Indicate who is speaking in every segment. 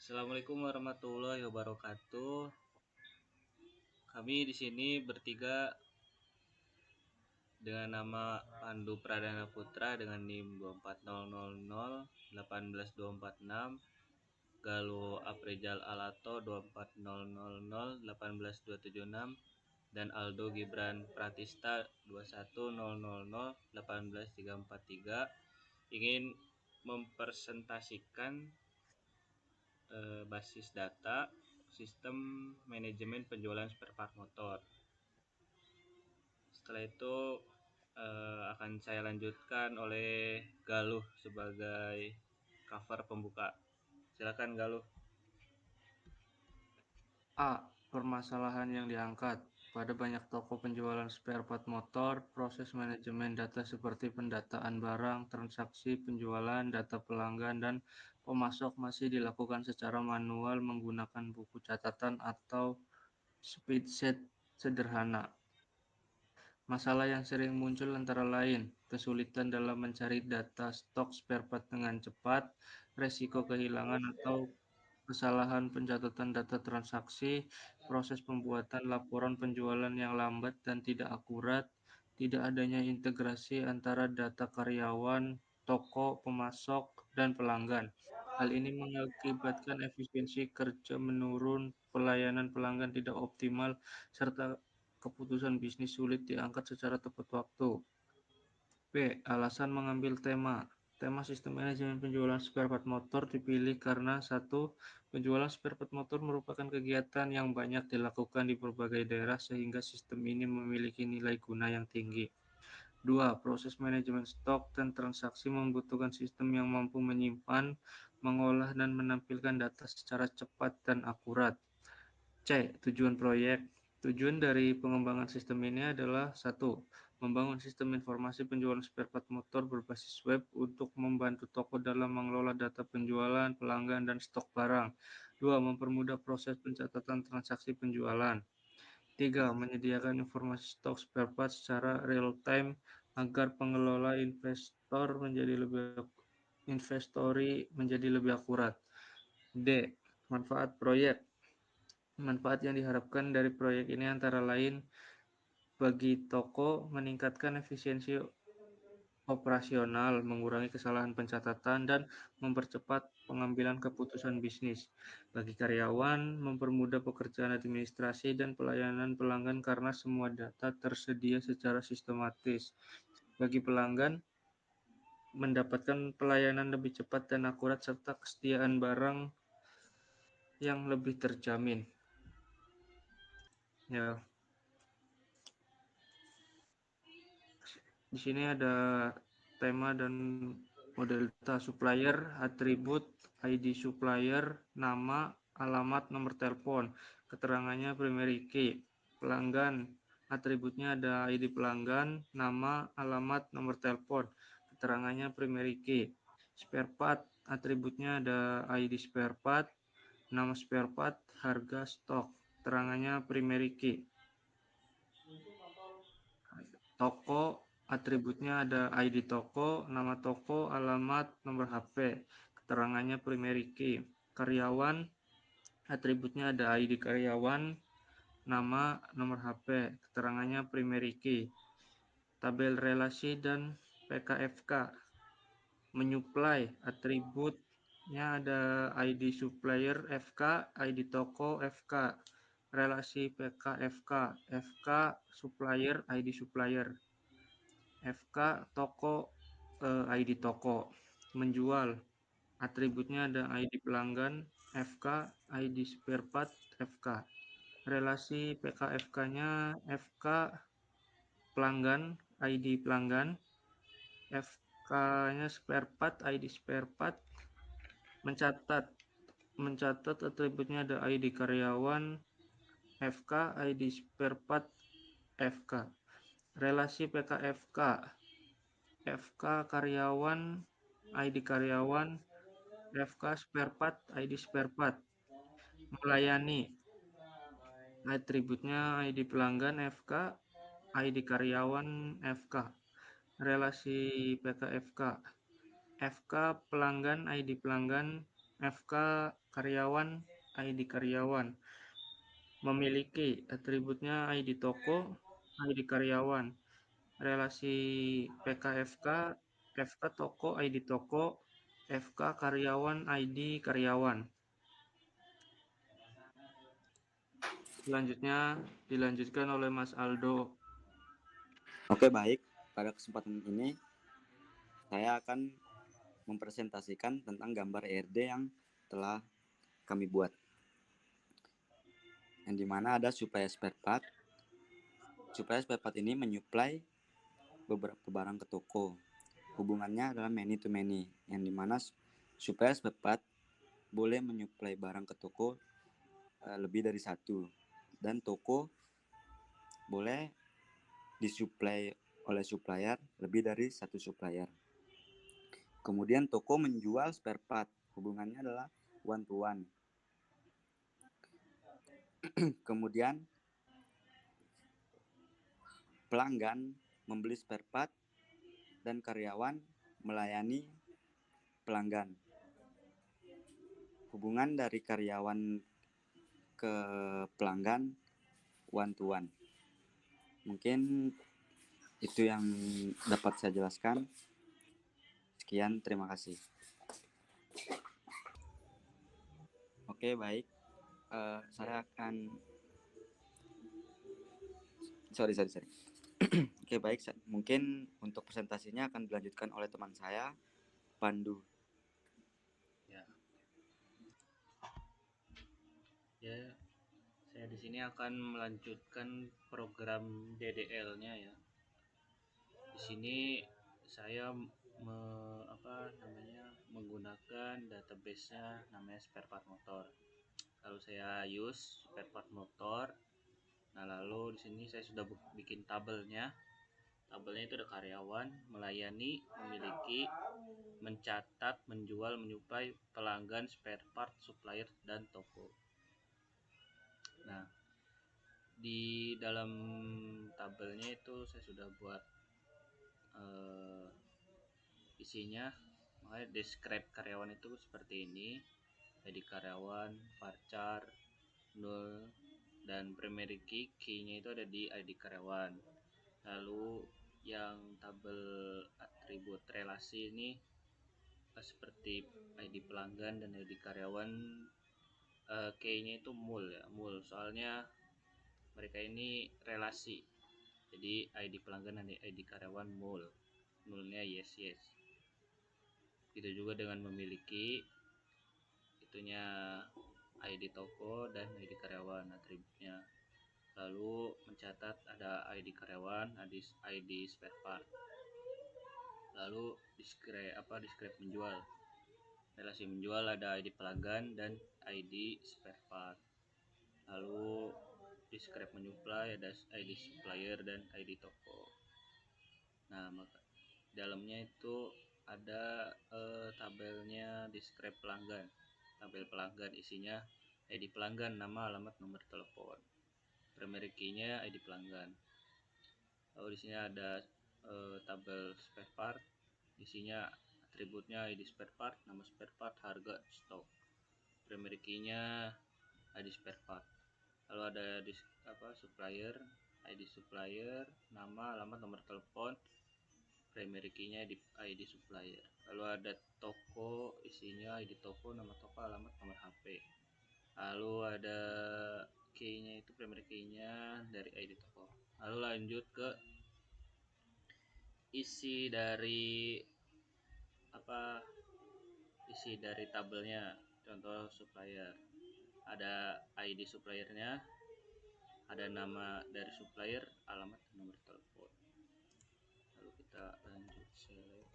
Speaker 1: Assalamualaikum warahmatullahi wabarakatuh. Kami di sini bertiga dengan nama Pandu Pradana Putra dengan NIM 24000 18246, Galuh Aprijal Alato 24000 18276, dan Aldo Gibran Pratista 21000 18343 ingin mempresentasikan basis data sistem manajemen penjualan spare part motor. Setelah itu akan saya lanjutkan oleh Galuh sebagai cover pembuka. Silakan Galuh.
Speaker 2: A. Permasalahan yang diangkat. Pada banyak toko penjualan spare part motor, proses manajemen data seperti pendataan barang, transaksi penjualan, data pelanggan, dan pemasok masih dilakukan secara manual menggunakan buku catatan atau spreadsheet sederhana. Masalah yang sering muncul antara lain, kesulitan dalam mencari data stok spare part dengan cepat, resiko kehilangan atau kesalahan pencatatan data transaksi, proses pembuatan laporan penjualan yang lambat dan tidak akurat, tidak adanya integrasi antara data karyawan, toko, pemasok, dan pelanggan. Hal ini mengakibatkan efisiensi kerja menurun, pelayanan pelanggan tidak optimal, serta keputusan bisnis sulit diangkat secara tepat waktu. B. Alasan mengambil tema. Tema sistem manajemen penjualan spare part motor dipilih karena satu, penjualan spare part motor merupakan kegiatan yang banyak dilakukan di berbagai daerah sehingga sistem ini memiliki nilai guna yang tinggi. 2. Proses manajemen stok dan transaksi membutuhkan sistem yang mampu menyimpan, mengolah, dan menampilkan data secara cepat dan akurat. C. Tujuan proyek. Tujuan dari pengembangan sistem ini adalah satu, membangun sistem informasi penjualan spare part motor berbasis web untuk membantu toko dalam mengelola data penjualan, pelanggan, dan stok barang. 2. Mempermudah proses pencatatan transaksi penjualan. 3. Menyediakan informasi stok spare part secara real-time agar pengelola investori menjadi lebih akurat. D. Manfaat proyek. Manfaat yang diharapkan dari proyek ini antara lain bagi toko meningkatkan efisiensi operasional, mengurangi kesalahan pencatatan, dan mempercepat pengambilan keputusan bisnis. Bagi karyawan, mempermudah pekerjaan administrasi dan pelayanan pelanggan karena semua data tersedia secara sistematis. Bagi pelanggan, mendapatkan pelayanan lebih cepat dan akurat serta kesetiaan barang yang lebih terjamin. Ya, di sini ada tema dan model data supplier, atribut, ID supplier, nama, alamat, nomor telepon. Keterangannya primary key. Pelanggan, atributnya ada ID pelanggan, nama, alamat, nomor telepon. Keterangannya primary key. Spare part, atributnya ada ID spare part, nama spare part, harga stok. Keterangannya primary key. Toko, atributnya ada ID toko, nama toko, alamat, nomor HP. Keterangannya primary key. Karyawan, atributnya ada ID karyawan, nama, nomor HP. Keterangannya primary key. Tabel relasi dan PKFK. Menyuplai, atributnya ada ID supplier FK, ID toko FK. Relasi PKFK, FK supplier, ID supplier. FK toko, ID toko. Menjual, atributnya ada ID pelanggan, FK, ID spare part, FK. Relasi PKFK-nya FK pelanggan, ID pelanggan, FK-nya spare part, ID spare part. Mencatat, atributnya ada ID karyawan, FK, ID spare part, FK. Relasi PKFK, FK karyawan, ID karyawan, FK spare part, ID spare part. Melayani, atributnya ID pelanggan FK, ID karyawan FK. Relasi PKFK, FK pelanggan, ID pelanggan, FK karyawan, ID karyawan. Memiliki atributnya ID toko, ID karyawan. Relasi PKFK, FK toko, ID toko, FK karyawan, ID karyawan. Selanjutnya dilanjutkan oleh Mas Aldo.
Speaker 3: Oke, baik. Pada kesempatan ini saya akan mempresentasikan tentang gambar ERD yang telah kami buat. Yang dimana ada supplier spare part. Supplier spare part ini menyuplai beberapa barang ke toko. Hubungannya adalah many to many, yang dimana supplier spare part boleh menyuplai barang ke toko lebih dari satu, dan toko boleh disuplai oleh supplier lebih dari satu supplier. Kemudian toko menjual spare part, hubungannya adalah one to one. Kemudian pelanggan membeli spare part dan karyawan melayani pelanggan. Hubungan dari karyawan ke pelanggan one to one. Mungkin itu yang dapat saya jelaskan. Sekian, terima kasih. Oke, baik. Saya akan sorry. Oke, baik. Mungkin untuk presentasinya akan dilanjutkan oleh teman saya, Pandu.
Speaker 1: Ya, saya di sini akan melanjutkan program DDL-nya ya. Di sini saya menggunakan database-nya namanya spare part motor. Lalu saya use spare part motor. Nah, lalu di sini saya sudah bikin tabelnya. Tabelnya itu ada karyawan, melayani, memiliki, mencatat, menjual, menyuplai, pelanggan, spare part, supplier, dan toko. Nah, di dalam tabelnya itu saya sudah buat isinya. Makanya describe karyawan itu seperti ini: ID karyawan, varchar 0, dan primary key-nya itu ada di ID karyawan. Lalu yang tabel atribut relasi ini seperti ID pelanggan dan ID karyawan, key-nya itu mul ya, mul, soalnya mereka ini relasi. Jadi ID pelanggan dan ID karyawan mul, nulnya yes. Itu juga dengan memiliki itunya ID toko dan ID karyawan atributnya. Lalu mencatat ada ID karyawan, ID spare part. Lalu describe menjual. Relasi menjual ada ID pelanggan dan ID spare part. Lalu describe menyuplai ada ID supplier dan ID toko. Nah, maka dalamnya itu ada tabelnya describe pelanggan. Tabel pelanggan isinya ID pelanggan, nama, alamat, nomor telepon. Primary key-nya ID pelanggan. Lalu di sini ada tabel spare part, isinya atributnya ID spare part, nama spare part, harga, stok. Primary key-nya ID spare part. Lalu ada supplier, ID supplier, nama, alamat, nomor telepon. Primary key-nya ID supplier. Lalu ada toko, isinya ID toko, nama toko, alamat, nomor HP. Lalu ada key-nya itu primary key-nya dari ID toko. Lalu lanjut ke isi dari tabelnya. Contoh supplier, ada ID suppliernya, ada nama dari supplier, alamat, nomor telepon. Lalu kita lanjut select.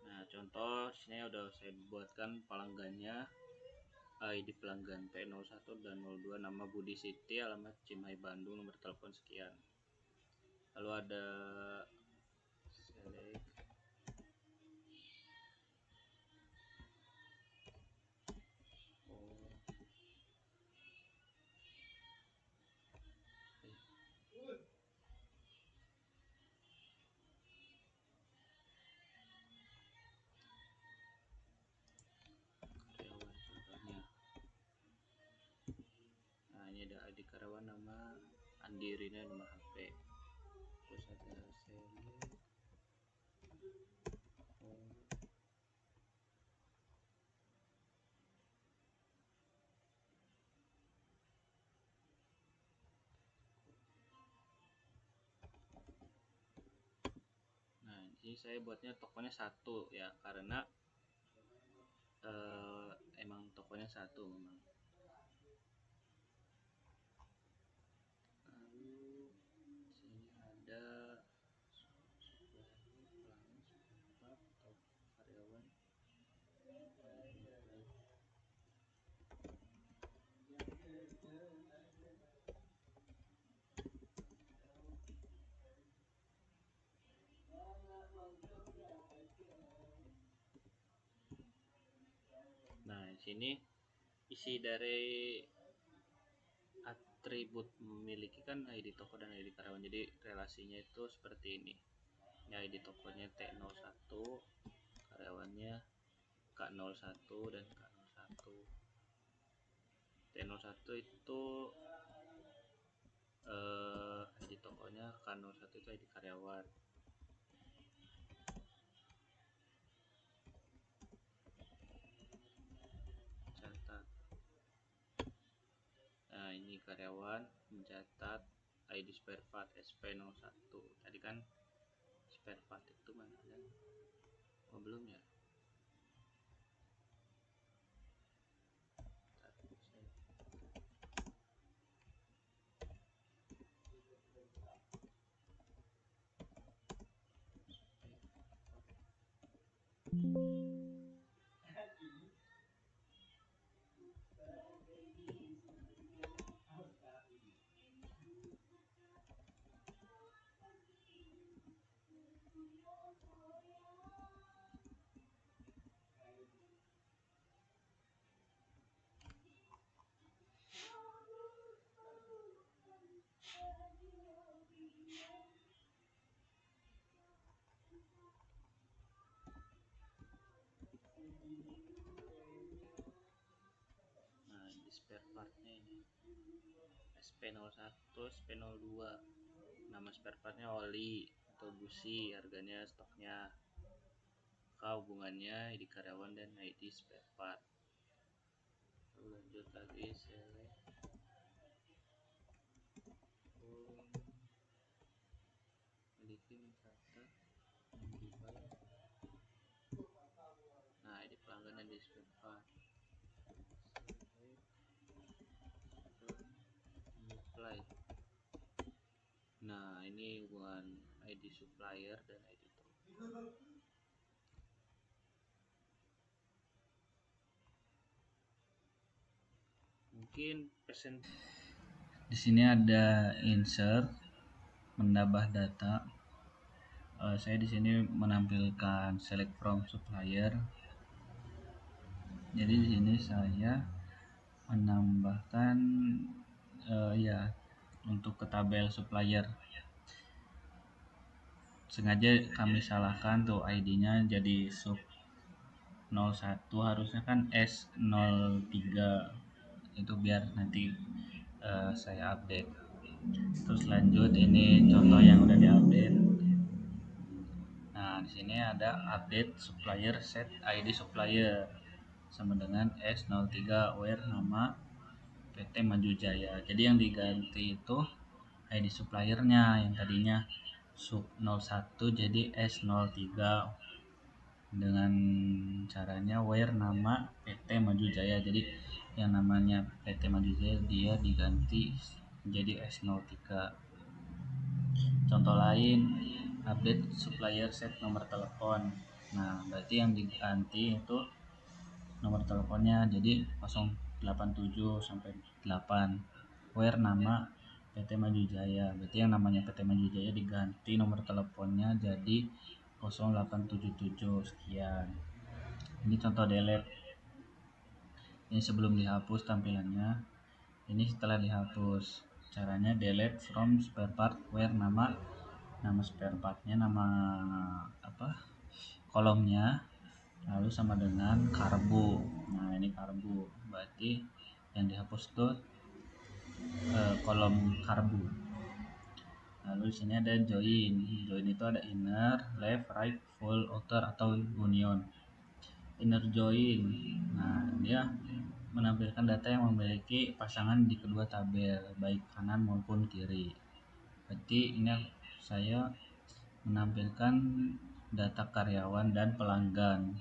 Speaker 1: Nah, contoh sini udah saya buatkan pelanggannya. ID pelanggan P01 dan 02, nama Budi Siti, alamat Cimahi Bandung, nomor telepon sekian. Lalu ada select. ini ada ID karyawan, nama, Andi Rina, nomor HP. Terus ada select. Nah, ini saya buatnya tokonya satu ya, karena emang tokonya satu memang. Lalu sini ada pelanggan, toko karyawan. Nah, di sini isi dari atribut memiliki kan ID toko dan ID karyawan. Jadi relasinya itu seperti ini. Ini ID tokonya T01, karyawannya K01 dan K01. T01 itu ID tokonya, K01 itu ID karyawan. Catat. Nah, ini karyawan mencatat ID spare part SP01. Tadi kan spare part itu mana ada? Oh, belum ya? Nah, ini spare partnya ini SP01, SP02. Nama spare partnya oli atau busi, harganya, stoknya, hubungannya, ID karyawan dan ID spare part. Lalu lanjut lagi, select miliki, mencatat, menjual. Nah, ID pelanggan dan ID spare part. Supply. Nah, ini hubungan ID supplier dan ID toko. Mungkin di sini ada insert, menambah data. Saya di sini menampilkan select from supplier. Jadi di sini saya menambahkan ya untuk ke tabel supplier. Sengaja kami salahkan tuh ID-nya jadi sub 01, harusnya kan S03. Itu biar nanti saya update. Terus lanjut, ini contoh yang udah diupdate. Nah, di sini ada update supplier set ID supplier sama dengan S03 where nama PT Maju Jaya. Jadi yang diganti itu ID suppliernya, yang tadinya sub 01 jadi S03 dengan caranya where nama PT Maju Jaya. Jadi yang namanya PT Maju Jaya dia diganti menjadi S03. Contoh lain, update supplier set nomor telepon. Nah, berarti yang diganti itu nomor teleponnya jadi 087 sampai 8 where nama PT Maju Jaya. Berarti yang namanya PT Maju Jaya diganti nomor teleponnya jadi 0877 sekian. Ini contoh delete. Ini sebelum dihapus tampilannya. Ini setelah dihapus. Caranya delete from spare part where nama spare partnya, nama kolomnya, lalu sama dengan karbu. Nah, ini karbu, berarti yang dihapus tuh kolom karbu. Lalu di sini ada join. Join itu ada inner, left, right, full, outer atau union. Inner join. Nah, dia menampilkan data yang memiliki pasangan di kedua tabel, baik kanan maupun kiri. Berarti ini saya menampilkan data karyawan dan pelanggan.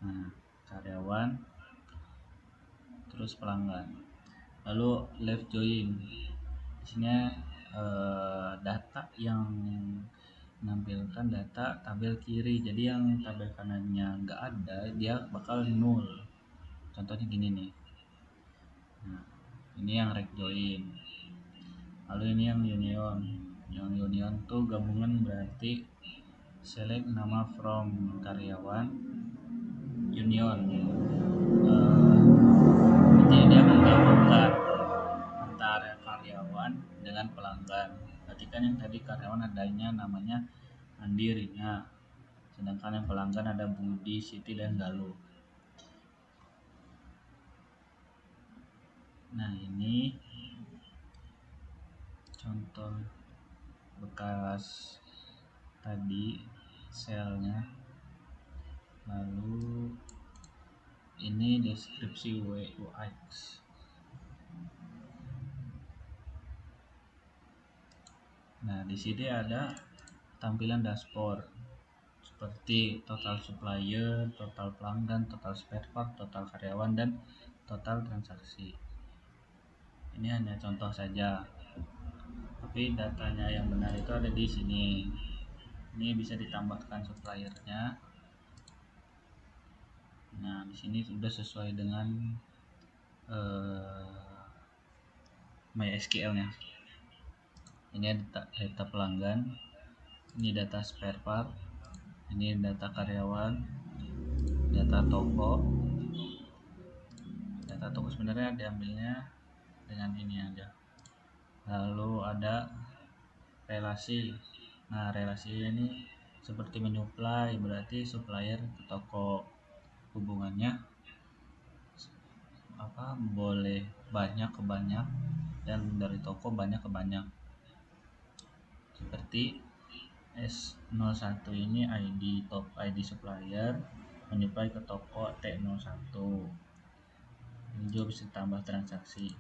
Speaker 1: Nah, karyawan terus pelanggan. Lalu left join. Di sini data yang menampilkan data tabel kiri. Jadi yang tabel kanannya nggak ada, dia bakal nol. Contohnya gini nih. Nah, ini yang right join. Lalu ini yang union. Yang union tuh gabungan, berarti select nama from karyawan union. Berarti dia menggabungkan antara karyawan dengan pelanggan. Berarti kan yang tadi karyawan adanya namanya Andi, Rina, sedangkan yang pelanggan ada Budi, Siti, dan Galuh. Nah, ini contoh bekas tadi selnya. Lalu ini deskripsi UX. Nah, di sini ada tampilan dashboard seperti total supplier, total pelanggan, total spare part, total karyawan, dan total transaksi. Ini hanya contoh saja, tapi datanya yang benar itu ada di sini. Ini bisa ditambahkan suppliernya. Nah, di sini sudah sesuai dengan MySQL-nya. Ini data pelanggan, ini data spare part, ini data karyawan, data toko. Data toko sebenarnya diambilnya dengan ini aja. Lalu ada relasi. Nah, relasi ini seperti menyuplai, berarti supplier ke toko, hubungannya boleh banyak ke banyak dan dari toko banyak ke banyak. Seperti S01 ini top ID supplier menyuplai ke toko T01. Ini juga bisa tambah transaksi.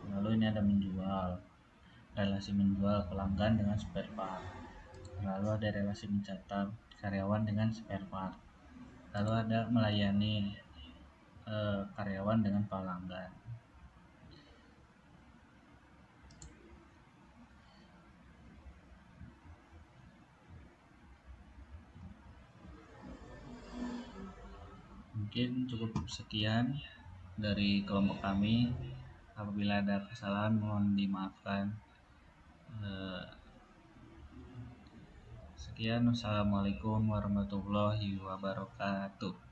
Speaker 1: Lalu ini ada menjual, relasi menjual pelanggan dengan spare part. Lalu ada relasi mencatat karyawan dengan spare part. Lalu ada melayani karyawan dengan pelanggan. Mungkin cukup sekian dari kelompok kami. Apabila ada kesalahan mohon dimaafkan. Sekian, wassalamualaikum warahmatullahi wabarakatuh.